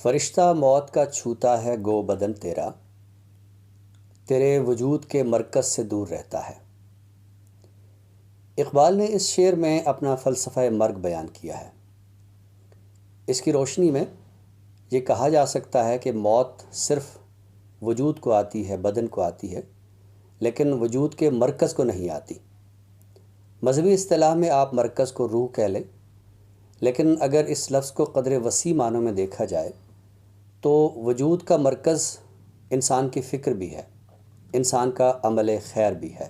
فرشتہ موت کا چھوتا ہے گو بدن تیرا، تیرے وجود کے مرکز سے دور رہتا ہے۔ اقبال نے اس شعر میں اپنا فلسفہ مرگ بیان کیا ہے۔ اس کی روشنی میں یہ کہا جا سکتا ہے کہ موت صرف وجود کو آتی ہے، بدن کو آتی ہے، لیکن وجود کے مرکز کو نہیں آتی۔ مذہبی اصطلاح میں آپ مرکز کو روح کہہ لیں، لیکن اگر اس لفظ کو قدر وسیع معنوں میں دیکھا جائے تو وجود کا مرکز انسان کی فکر بھی ہے، انسان کا عمل خیر بھی ہے،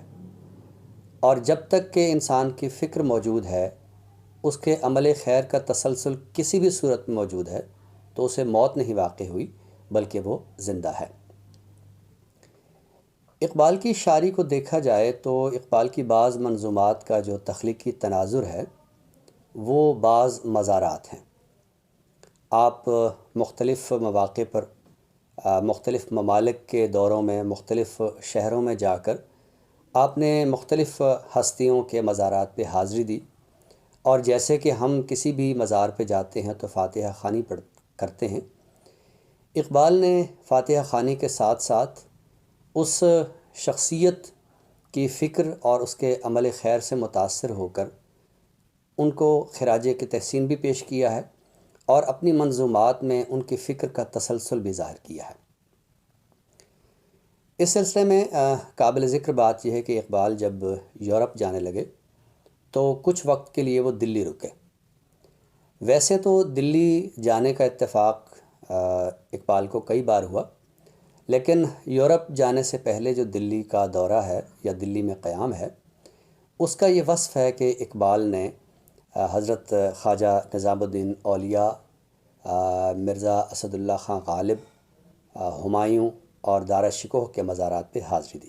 اور جب تک کہ انسان کی فکر موجود ہے، اس کے عمل خیر کا تسلسل کسی بھی صورت میں موجود ہے، تو اسے موت نہیں واقع ہوئی بلکہ وہ زندہ ہے۔ اقبال کی شاعری کو دیکھا جائے تو اقبال کی بعض منظومات کا جو تخلیقی تناظر ہے وہ بعض مزارات ہیں۔ آپ مختلف مواقع پر مختلف ممالک کے دوروں میں مختلف شہروں میں جا کر آپ نے مختلف ہستیوں کے مزارات پہ حاضری دی، اور جیسے کہ ہم کسی بھی مزار پہ جاتے ہیں تو فاتحہ خوانی کرتے ہیں، اقبال نے فاتحہ خوانی کے ساتھ ساتھ اس شخصیت کی فکر اور اس کے عمل خیر سے متاثر ہو کر ان کو خراج کی تحسین بھی پیش کیا ہے، اور اپنی منظومات میں ان کی فکر کا تسلسل بھی ظاہر کیا ہے۔ اس سلسلے میں قابل ذکر بات یہ ہے کہ اقبال جب یورپ جانے لگے تو کچھ وقت کے لیے وہ دلی رکے۔ ویسے تو دلی جانے کا اتفاق اقبال کو کئی بار ہوا، لیکن یورپ جانے سے پہلے جو دلی کا دورہ ہے یا دلی میں قیام ہے، اس کا یہ وصف ہے کہ اقبال نے حضرت خواجہ نظام الدین اولیاء، مرزا اسد اللہ خان غالب، ہمایوں اور دارا شکوہ کے مزارات پہ حاضری دی۔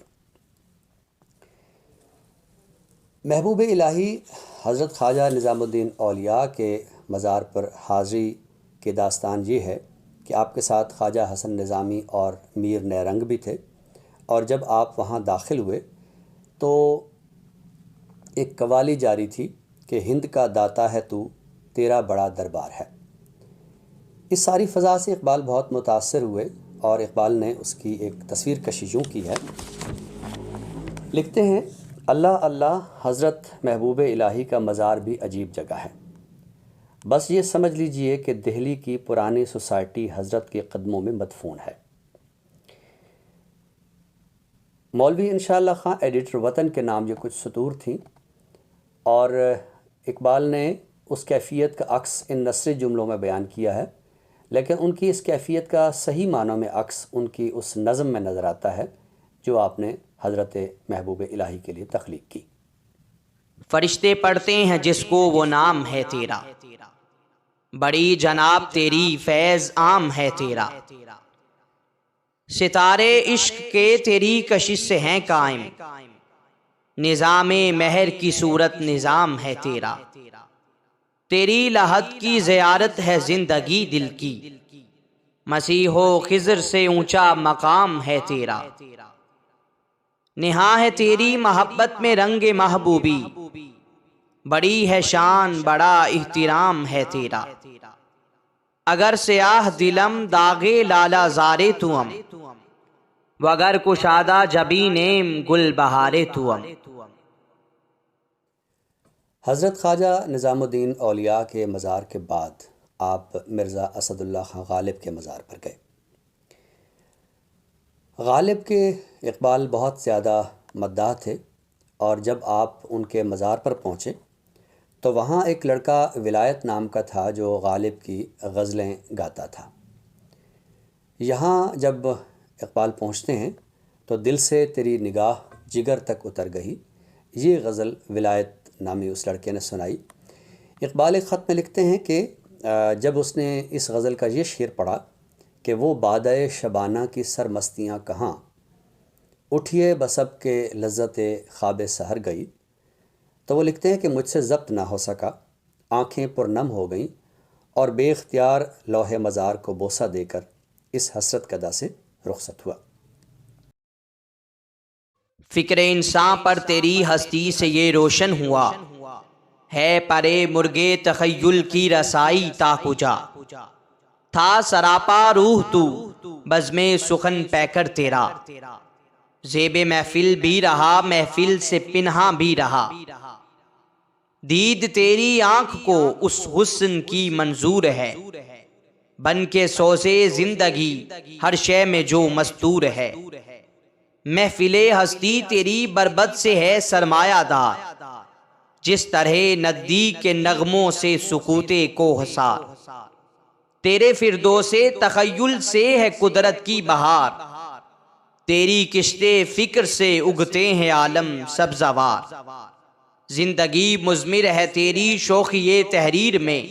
محبوب الہی حضرت خواجہ نظام الدین اولیاء کے مزار پر حاضری کی داستان یہ ہے کہ آپ کے ساتھ خواجہ حسن نظامی اور میر نیرنگ بھی تھے، اور جب آپ وہاں داخل ہوئے تو ایک قوالی جاری تھی کہ ہند کا داتا ہے تو، تیرا بڑا دربار ہے۔ اس ساری فضا سے اقبال بہت متاثر ہوئے، اور اقبال نے اس کی ایک تصویر کشی یوں کی ہے۔ لکھتے ہیں، اللہ اللہ حضرت محبوب الہی کا مزار بھی عجیب جگہ ہے، بس یہ سمجھ لیجئے کہ دہلی کی پرانی سوسائٹی حضرت کے قدموں میں مدفون ہے۔ مولوی انشاءاللہ خان ایڈیٹر وطن کے نام یہ کچھ سطور تھیں، اور اقبال نے اس کیفیت کا عکس ان نثری جملوں میں بیان کیا ہے، لیکن ان کی اس کیفیت کا صحیح معنوں میں عکس ان کی اس نظم میں نظر آتا ہے جو آپ نے حضرت محبوب الہی کے لیے تخلیق کی۔ فرشتے پڑھتے ہیں جس کو وہ نام ہے تیرا، بڑی جناب تیری فیض عام ہے تیرا، ستارے عشق کے تیری کشش سے ہیں قائم، نظام مہر کی صورت نظام ہے تیرا، تیری لحد کی زیارت ہے زندگی دل کی، مسیح و خضر سے اونچا مقام ہے تیرا، نہا ہے تیری محبت میں رنگ محبوبی، بڑی ہے شان بڑا احترام ہے تیرا، اگر سیاہ دلم داغے لالا زارے توام، وگر کشادہ جبینیم گل بہارے توام۔ حضرت خواجہ نظام الدین اولیاء کے مزار کے بعد آپ مرزا اسد اللہ خان غالب کے مزار پر گئے۔ غالب کے اقبال بہت زیادہ مداح تھے، اور جب آپ ان کے مزار پر پہنچے تو وہاں ایک لڑکا ولایت نام کا تھا جو غالب کی غزلیں گاتا تھا۔ یہاں جب اقبال پہنچتے ہیں تو دل سے تیری نگاہ جگر تک اتر گئی، یہ غزل ولایت نامی اس لڑکے نے سنائی۔ اقبال ایک خط میں لکھتے ہیں کہ جب اس نے اس غزل کا یہ شعر پڑھا کہ وہ بادئے شبانہ کی سرمستیاں کہاں، اٹھیے بسب کے لذت خواب سحر گئی، تو وہ لکھتے ہیں کہ مجھ سے ضبط نہ ہو سکا، آنکھیں پرنم ہو گئیں، اور بے اختیار لوح مزار کو بوسہ دے کر اس حسرت کدا سے رخصت ہوا۔ فکر انسان پر تیری ہستی سے یہ روشن ہوا، ہے پرے مرغے تخیل کی رسائی تا کجا، تھا سراپا روح تو بزم سخن پیکر تیرا، زیب محفل بھی رہا محفل سے پنہاں بھی رہا، دید تیری آنکھ کو اس حسن کی منظور ہے، بن کے سوزے زندگی ہر شے میں جو مستور ہے، محفل ہستی تیری بربد سے ہے سرمایہ دار، جس طرح ندی کے نغموں سے سکوت کوہسار، تیرے فردوس تخیل سے ہے قدرت کی بہار، تیری کشتے فکر سے اگتے ہیں عالم سبزوار، زندگی مضمر ہے تیری شوخی تحریر میں،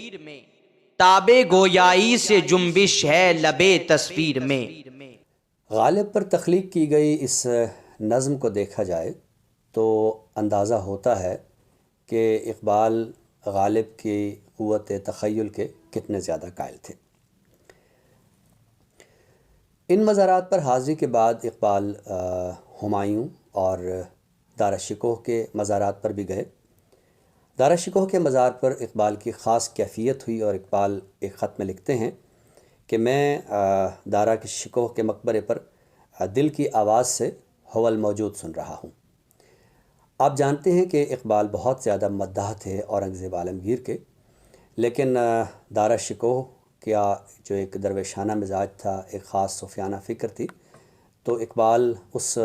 تاب گویائی سے جنبش ہے لبے تصویر میں۔ غالب پر تخلیق کی گئی اس نظم کو دیکھا جائے تو اندازہ ہوتا ہے کہ اقبال غالب کی قوت تخیل کے کتنے زیادہ قائل تھے۔ ان مزارات پر حاضری کے بعد اقبال ہمایوں اور دارا شکوہ کے مزارات پر بھی گئے۔ دارا شکوہ کے مزار پر اقبال کی خاص کیفیت ہوئی اور اقبال ایک خط میں لکھتے ہیں کہ میں دارا کے شکوہ کے مقبرے پر دل کی آواز سے هو الموجود سن رہا ہوں۔ آپ جانتے ہیں کہ اقبال بہت زیادہ مداح تھے اورنگزیب عالمگیر کے، لیکن دارا شکوہ کا جو ایک درویشانہ مزاج تھا، ایک خاص صوفیانہ فکر تھی، تو اقبال اس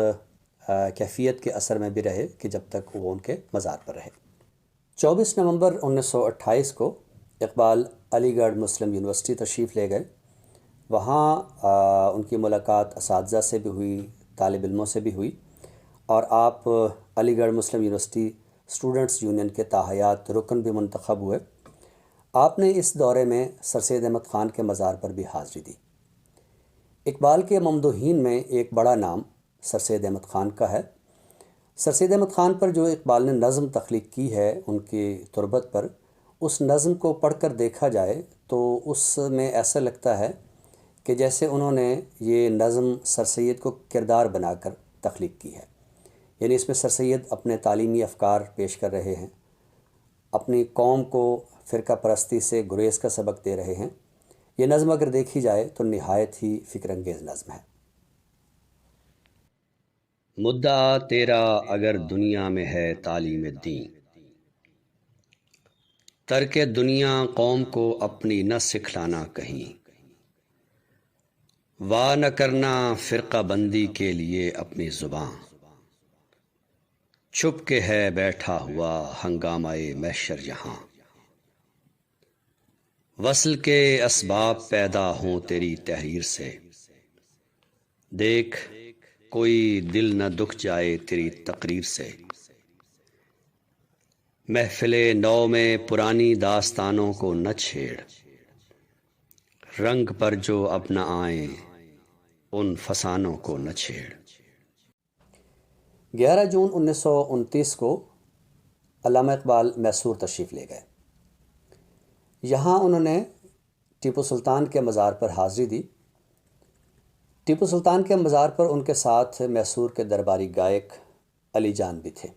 کیفیت کے اثر میں بھی رہے کہ جب تک وہ ان کے مزار پر رہے۔ 24 نومبر 1928 کو اقبال علی گڑھ مسلم یونیورسٹی تشریف لے گئے۔ وہاں ان کی ملاقات اساتذہ سے بھی ہوئی، طالب علموں سے بھی ہوئی، اور آپ علی گڑھ مسلم یونیورسٹی اسٹوڈنٹس یونین کے تاحیات رکن بھی منتخب ہوئے۔ آپ نے اس دورے میں سر سید احمد خان کے مزار پر بھی حاضری دی۔ اقبال کے ممدوحین میں ایک بڑا نام سر سید احمد خان کا ہے۔ سر سید احمد خان پر جو اقبال نے نظم تخلیق کی ہے ان کی تربت پر، اس نظم کو پڑھ کر دیکھا جائے تو اس میں ایسا لگتا ہے کہ جیسے انہوں نے یہ نظم سر سید کو کردار بنا کر تخلیق کی ہے، یعنی اس میں سر سید اپنے تعلیمی افکار پیش کر رہے ہیں، اپنی قوم کو فرقہ پرستی سے گریز کا سبق دے رہے ہیں۔ یہ نظم اگر دیکھی جائے تو نہایت ہی فکر انگیز نظم ہے۔ مدعا تیرا اگر دنیا میں ہے تعلیم دین، ترک دنیا قوم کو اپنی نہ سکھلانا کہیں، وا نہ کرنا فرقہ بندی کے لیے اپنی زباں، چھپ کے ہے بیٹھا ہوا ہنگامہ محشر یہاں، وصل کے اسباب پیدا ہوں تیری تحریر سے، دیکھ کوئی دل نہ دکھ جائے تیری تقریر سے، محفل نو میں پرانی داستانوں کو نہ چھیڑ، رنگ پر جو اب نہ آئیں ان فسانوں کو نہ چھیڑ۔ 11 جون 1929 کو علامہ اقبال میسور تشریف لے گئے۔ یہاں انہوں نے ٹیپو سلطان کے مزار پر حاضری دی۔ ٹیپو سلطان کے مزار پر ان کے ساتھ میسور کے درباری گائک علی جان بھی تھے۔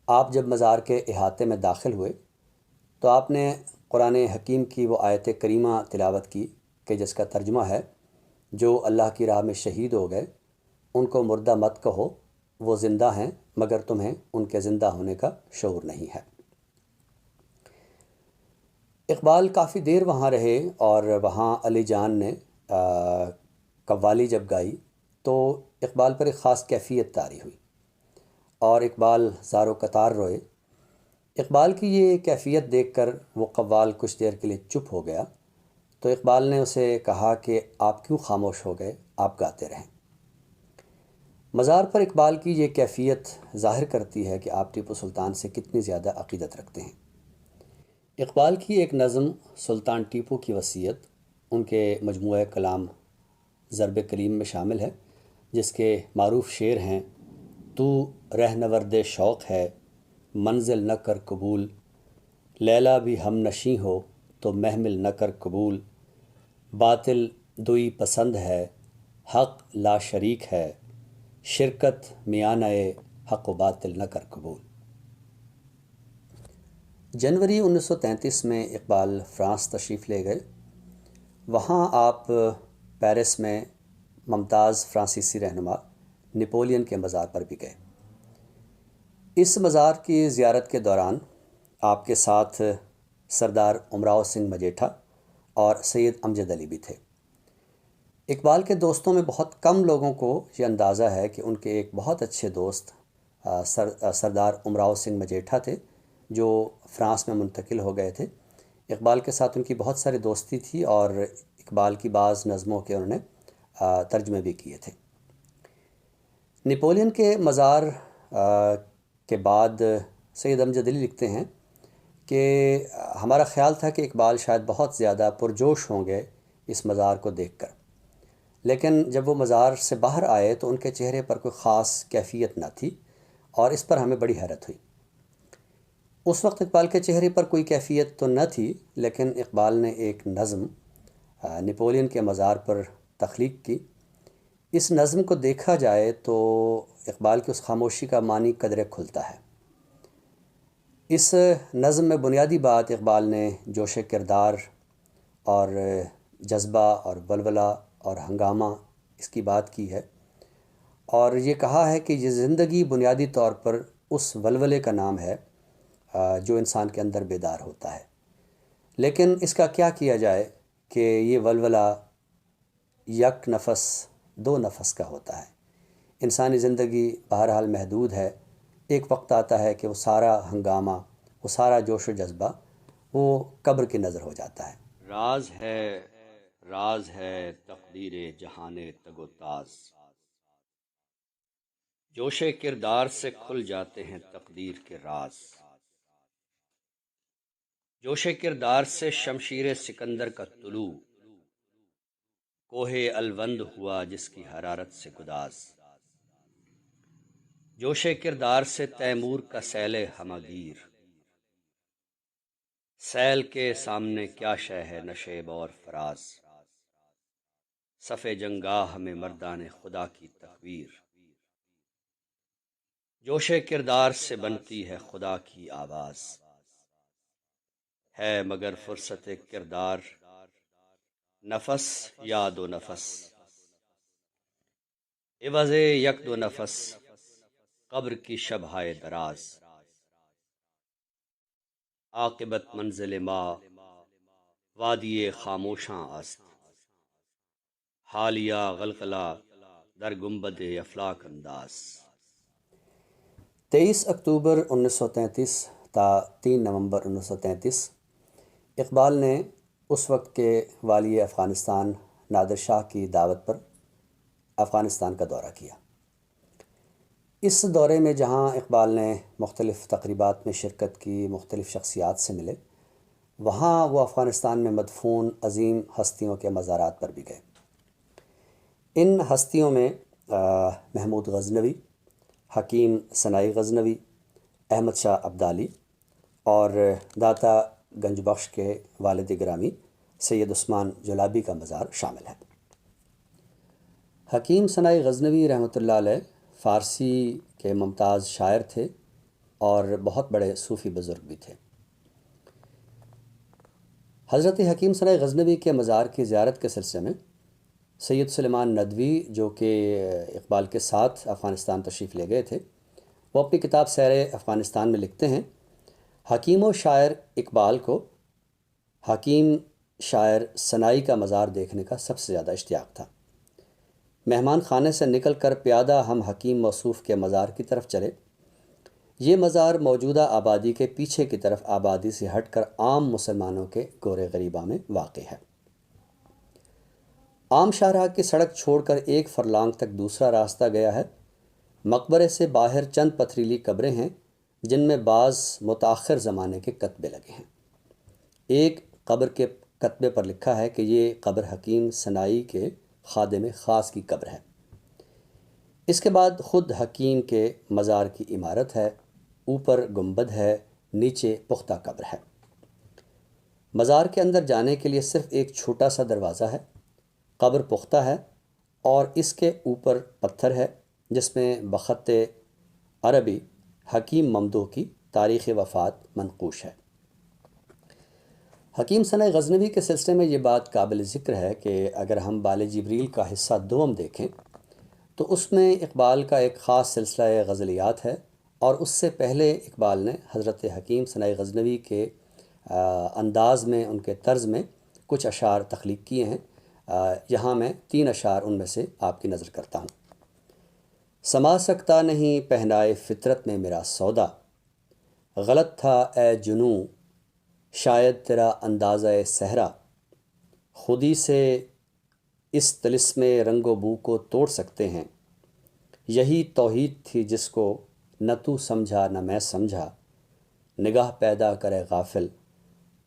آپ جب مزار کے احاطے میں داخل ہوئے تو آپ نے قرآن حکیم کی وہ آیت کریمہ تلاوت کی کہ جس کا ترجمہ ہے، جو اللہ کی راہ میں شہید ہو گئے ان کو مردہ مت کہو، وہ زندہ ہیں مگر تمہیں ان کے زندہ ہونے کا شعور نہیں ہے۔ اقبال کافی دیر وہاں رہے اور وہاں علی جان نے قوالی جب گائی تو اقبال پر ایک خاص کیفیت طاری ہوئی اور اقبال زار و قطار روئے۔ اقبال کی یہ کیفیت دیکھ کر وہ قوال کچھ دیر کے لیے چپ ہو گیا تو اقبال نے اسے کہا کہ آپ کیوں خاموش ہو گئے، آپ گاتے رہیں۔ مزار پر اقبال کی یہ کیفیت ظاہر کرتی ہے کہ آپ ٹیپو سلطان سے کتنی زیادہ عقیدت رکھتے ہیں۔ اقبال کی ایک نظم سلطان ٹیپو کی وصیت ان کے مجموعہ کلام ضرب کلیم میں شامل ہے، جس کے معروف شعر ہیں: تو رہنورد شوق ہے منزل نہ کر قبول، لیلا بھی ہم نشیں ہو تو محمل نہ کر قبول، باطل دوئی پسند ہے حق لا شریک ہے، شرکت میانہ حق و باطل نہ کر قبول۔ جنوری 1933 میں اقبال فرانس تشریف لے گئے وہاں آپ پیرس میں ممتاز فرانسیسی رہنما نپولین کے مزار پر بھی گئے۔ اس مزار کی زیارت کے دوران آپ کے ساتھ سردار امراؤ سنگھ مجیٹھا اور سید امجد علی بھی تھے۔ اقبال کے دوستوں میں بہت کم لوگوں کو یہ اندازہ ہے کہ ان کے ایک بہت اچھے دوست سردار امراؤ سنگھ مجیٹھا تھے، جو فرانس میں منتقل ہو گئے تھے۔ اقبال کے ساتھ ان کی بہت ساری دوستی تھی اور اقبال کی بعض نظموں کے انہوں نے ترجمے بھی کیے تھے۔ نپولین کے مزار کے بعد سید امجد علی لکھتے ہیں کہ ہمارا خیال تھا کہ اقبال شاید بہت زیادہ پرجوش ہوں گے اس مزار کو دیکھ کر، لیکن جب وہ مزار سے باہر آئے تو ان کے چہرے پر کوئی خاص کیفیت نہ تھی، اور اس پر ہمیں بڑی حیرت ہوئی۔ اس وقت اقبال کے چہرے پر کوئی کیفیت تو نہ تھی، لیکن اقبال نے ایک نظم نپولین کے مزار پر تخلیق کی۔ اس نظم کو دیکھا جائے تو اقبال کی اس خاموشی کا معنی قدرے کھلتا ہے۔ اس نظم میں بنیادی بات اقبال نے جوش کردار اور جذبہ اور ولولہ اور ہنگامہ اس کی بات کی ہے، اور یہ کہا ہے کہ یہ زندگی بنیادی طور پر اس ولولے کا نام ہے جو انسان کے اندر بیدار ہوتا ہے، لیکن اس کا کیا کیا جائے کہ یہ ولولہ یک نفس دو نفس کا ہوتا ہے۔ انسانی زندگی بہرحال محدود ہے، ایک وقت آتا ہے کہ وہ سارا ہنگامہ، وہ سارا جوش و جذبہ وہ قبر کی نظر ہو جاتا ہے۔ راز ہے تقدیر جہان تگ و تاز، جوش کردار سے کھل جاتے ہیں تقدیر کے راز، جوش کردار سے شمشیر سکندر کا طلوع، کوہ الوند ہوا جس کی حرارت سے گداز، جوش کردار سے تیمور کا سیل ہمگیر، سیل کے سامنے کیا شے ہے نشیب اور فراز، صف جنگاہ میں مردان خدا کی تکبیر، جوش کردار سے بنتی ہے خدا کی آواز، ہے مگر فرصت کردار نفس یا دو نفس، عوض یک دو نفس قبر کی شبہائے دراز، عاقبت منزل ما وادی خاموشاں است، حالیہ غلغلہ در گنبد افلاک انداز۔ 23 اکتوبر 1933 تا 3 نومبر 1933 اقبال نے اس وقت کے والی افغانستان نادر شاہ کی دعوت پر افغانستان کا دورہ کیا۔ اس دورے میں جہاں اقبال نے مختلف تقریبات میں شرکت کی، مختلف شخصیات سے ملے، وہاں وہ افغانستان میں مدفون عظیم ہستیوں کے مزارات پر بھی گئے۔ ان ہستیوں میں محمود غزنوی، حکیم ثنائی غزنوی، احمد شاہ ابدالی اور داتا گنج بخش کے والد گرامی سید عثمان جلابی کا مزار شامل ہے۔ حکیم ثنائی غزنوی رحمۃ اللہ علیہ فارسی کے ممتاز شاعر تھے اور بہت بڑے صوفی بزرگ بھی تھے۔ حضرت حکیم ثنائی غزنوی کے مزار کی زیارت کے سلسلے میں سید سلیمان ندوی، جو کہ اقبال کے ساتھ افغانستان تشریف لے گئے تھے، وہ اپنی کتاب سیر افغانستان میں لکھتے ہیں، حکیم و شاعر اقبال کو حکیم شاعر ثنائی کا مزار دیکھنے کا سب سے زیادہ اشتیاق تھا۔ مہمان خانے سے نکل کر پیادہ ہم حکیم موصوف کے مزار کی طرف چلے۔ یہ مزار موجودہ آبادی کے پیچھے کی طرف آبادی سے ہٹ کر عام مسلمانوں کے گورے غریبہ میں واقع ہے۔ عام شاہراہ کی سڑک چھوڑ کر ایک فرلانگ تک دوسرا راستہ گیا ہے۔ مقبرے سے باہر چند پتھریلی قبریں ہیں جن میں بعض متاخر زمانے کے کتبے لگے ہیں۔ ایک قبر کے کتبے پر لکھا ہے کہ یہ قبر حکیم ثنائی کے خادم خاص کی قبر ہے۔ اس کے بعد خود حکیم کے مزار کی عمارت ہے، اوپر گنبد ہے، نیچے پختہ قبر ہے۔ مزار کے اندر جانے کے لیے صرف ایک چھوٹا سا دروازہ ہے۔ قبر پختہ ہے اور اس کے اوپر پتھر ہے جس میں بخط عربی حکیم ممدوح کی تاریخ وفات منقوش ہے۔ حکیم ثناء غزنوی کے سلسلے میں یہ بات قابل ذکر ہے کہ اگر ہم بال جبریل کا حصہ دوم دیکھیں تو اس میں اقبال کا ایک خاص سلسلہ غزلیات ہے، اور اس سے پہلے اقبال نے حضرت حکیم ثناء غزنوی کے انداز میں، ان کے طرز میں کچھ اشعار تخلیق کیے ہیں۔ یہاں میں 3 اشعار ان میں سے آپ کی نظر کرتا ہوں۔ سما سکتا نہیں پہنائے فطرت میں میرا سودا، غلط تھا اے جنوں شاید تیرا اندازہ صحرا، خودی سے اس طلسم رنگ و بو کو توڑ سکتے ہیں، یہی توحید تھی جس کو نہ تو سمجھا نہ میں سمجھا، نگاہ پیدا کرے غافل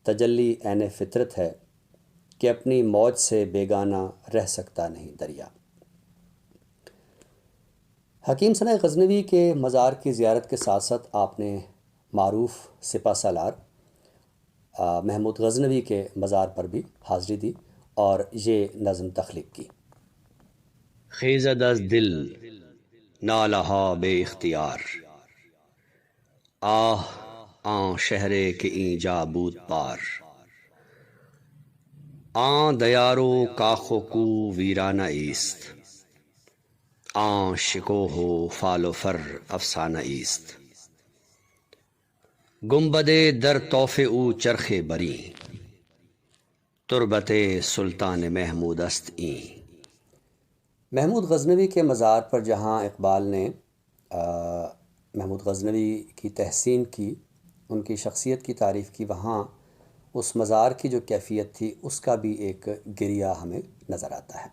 تجلی عین فطرت ہے، کہ اپنی موج سے بیگانہ رہ سکتا نہیں دریا۔ حکیم ثناء غزنوی کے مزار کی زیارت کے ساتھ ساتھ آپ نے معروف سپہ سالار محمود غزنوی کے مزار پر بھی حاضری دی اور یہ نظم تخلیق کی۔ خیزد از دل نالہا بے اختیار، آہ آن شہرے کے اینجا بود پار، آن دیارو کاخ و کو ویرانہ ایست، آن شکوہ و فال و فر افسانہ ایست، گنبد در طوف او چرخ بری، تربت سلطان محمود است این۔ محمود غزنوی کے مزار پر جہاں اقبال نے محمود غزنوی کی تحسین کی، ان کی شخصیت کی تعریف کی، وہاں اس مزار کی جو کیفیت تھی اس کا بھی ایک گریہ ہمیں نظر آتا ہے۔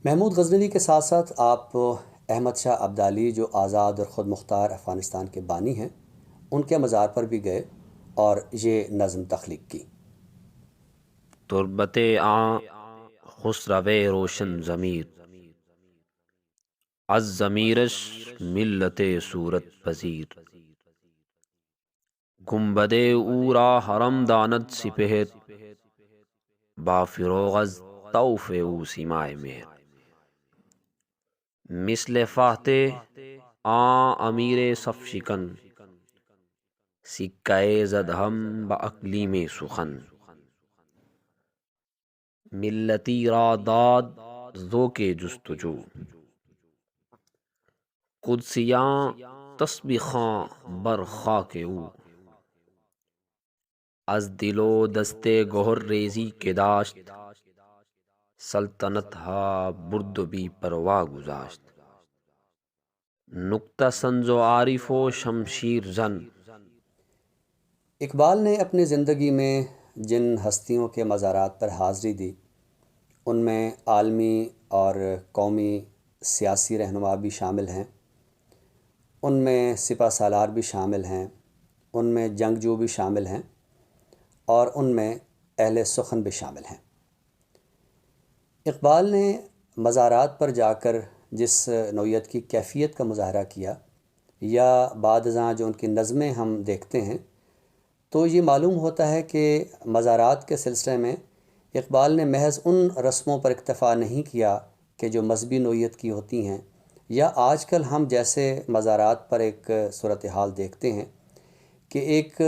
محمود غزنوی کے ساتھ ساتھ آپ احمد شاہ ابدالی جو آزاد اور خود مختار افغانستان کے بانی ہیں، ان کے مزار پر بھی گئے اور یہ نظم تخلیق کی۔ تربت آن خسرو روشن ضمیر، از ضمیرش ملت صورت پذیر، گنبد او را حرم داند سپهر، با فروغ از طوف او سیمای مهر، مثل فاتح آن امیر صف شکن، سکہ زد ہم با اقلیم سخن، ملتی را داد ذوق جستجو، قدسیاں تسبیحاں بر خاک او، از دل و دست گہر ریزی کے داشت، سلطنت ہا برد و بی پروا گذاشت، نکتہ سنز و عارف و شمشیر زن۔ اقبال نے اپنی زندگی میں جن ہستیوں کے مزارات پر حاضری دی، ان میں عالمی اور قومی سیاسی رہنما بھی شامل ہیں، ان میں سپہ سالار بھی شامل ہیں، ان میں جنگجو بھی شامل ہیں، اور ان میں اہل سخن بھی شامل ہیں۔ اقبال نے مزارات پر جا کر جس نوعیت کی کیفیت کا مظاہرہ کیا، یا بعد ازاں جو ان کی نظمیں ہم دیکھتے ہیں، تو یہ معلوم ہوتا ہے کہ مزارات کے سلسلے میں اقبال نے محض ان رسموں پر اکتفا نہیں کیا کہ جو مذہبی نوعیت کی ہوتی ہیں، یا آج کل ہم جیسے مزارات پر ایک صورتحال دیکھتے ہیں کہ ایک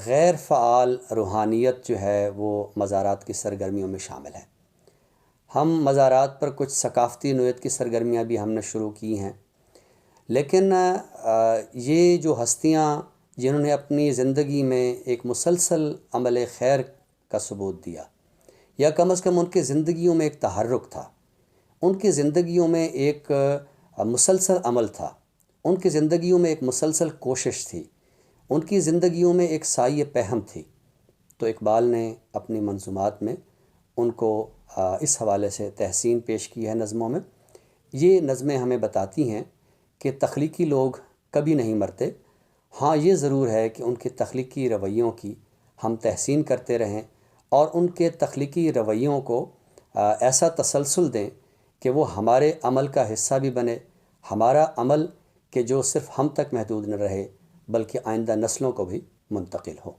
غیر فعال روحانیت جو ہے وہ مزارات کی سرگرمیوں میں شامل ہے۔ ہم مزارات پر کچھ ثقافتی نوعیت کی سرگرمیاں بھی ہم نے شروع کی ہیں، لیکن یہ جو ہستیاں جنہوں نے اپنی زندگی میں ایک مسلسل عمل خیر کا ثبوت دیا، یا کم از کم ان کی زندگیوں میں ایک تحرک تھا، ان کی زندگیوں میں ایک مسلسل عمل تھا، ان کی زندگیوں میں ایک مسلسل کوشش تھی، ان کی زندگیوں میں ایک سایہ پہم تھی، تو اقبال نے اپنی منظومات میں ان کو اس حوالے سے تحسین پیش کی ہے نظموں میں۔ یہ نظمیں ہمیں بتاتی ہیں کہ تخلیقی لوگ کبھی نہیں مرتے، ہاں یہ ضرور ہے کہ ان کے تخلیقی رویوں کی ہم تحسین کرتے رہیں اور ان کے تخلیقی رویوں کو ایسا تسلسل دیں کہ وہ ہمارے عمل کا حصہ بھی بنے، ہمارا عمل کہ جو صرف ہم تک محدود نہ رہے بلکہ آئندہ نسلوں کو بھی منتقل ہو۔